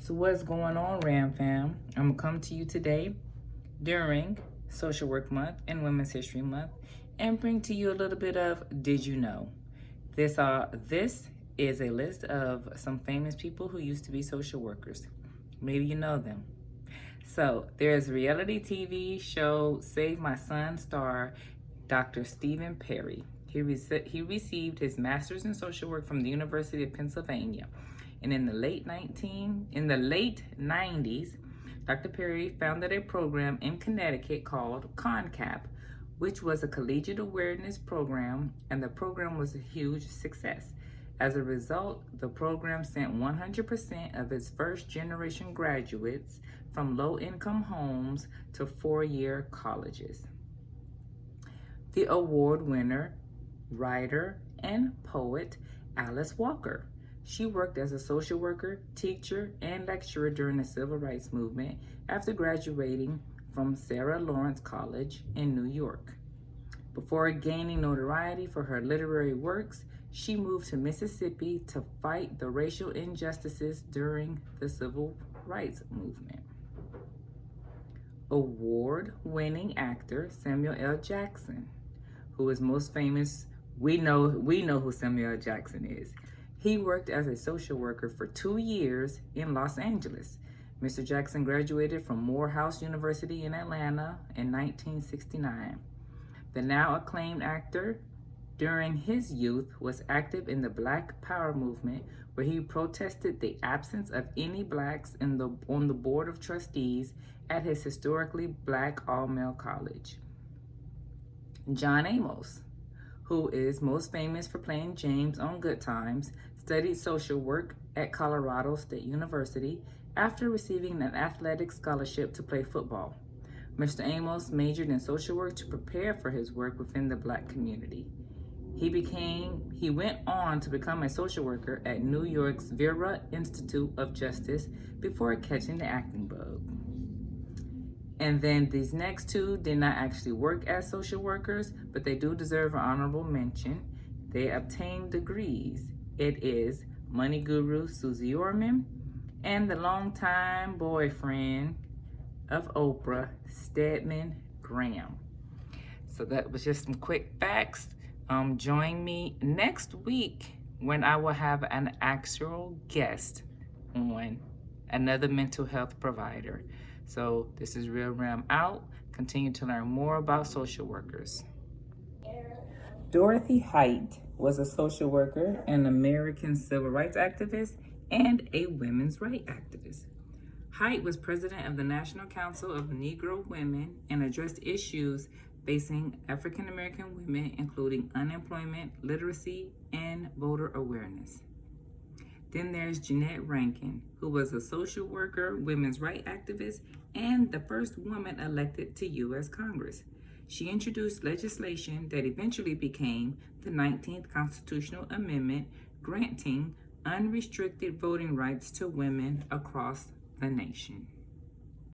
So what's going on, Ram fam? I'm gonna come to you today during Social Work Month and Women's History Month and bring to you a little bit of Did You Know? This is a list of some famous people who used to be social workers. Maybe you know them. So there's reality TV show Save My Son star Dr. Stephen Perry. He received his master's in social work from the University of Pennsylvania. And in the late 90s, Dr. Perry founded a program in Connecticut called CONCAP, which was a collegiate awareness program, and the program was a huge success. As a result, the program sent 100% of its first-generation graduates from low-income homes to four-year colleges. The award winner, writer, and poet Alice Walker. She worked as a social worker, teacher, and lecturer during the Civil Rights Movement after graduating from Sarah Lawrence College in New York. Before gaining notoriety for her literary works, she moved to Mississippi to fight the racial injustices during the Civil Rights Movement. Award-winning actor Samuel L. Jackson, who is most famous, we know who Samuel L. Jackson is. He worked as a social worker for 2 years in Los Angeles. Mr. Jackson graduated from Morehouse University in Atlanta in 1969. The now acclaimed actor, during his youth, was active in the Black Power movement, where he protested the absence of any blacks on the board of trustees at his historically black all-male college. John Amos, who is most famous for playing James on Good Times, studied social work at Colorado State University after receiving an athletic scholarship to play football. Mr. Amos majored in social work to prepare for his work within the Black community. He went on to become a social worker at New York's Vera Institute of Justice before catching the acting bug. And then these next two did not actually work as social workers, but they do deserve an honorable mention. They obtained degrees. It is money guru Susie Orman and the longtime boyfriend of Oprah, Stedman Graham. So that was just some quick facts. Join me next week when I will have an actual guest on another mental health provider. So this is RealRam out. Continue to learn more about social workers. Dorothy Height was a social worker, an American civil rights activist, and a women's rights activist. Height was president of the National Council of Negro Women and addressed issues facing African American women, including unemployment, literacy, and voter awareness. Then there's Jeanette Rankin, who was a social worker, women's rights activist, and the first woman elected to U.S. Congress. She introduced legislation that eventually became the 19th Constitutional Amendment, granting unrestricted voting rights to women across the nation.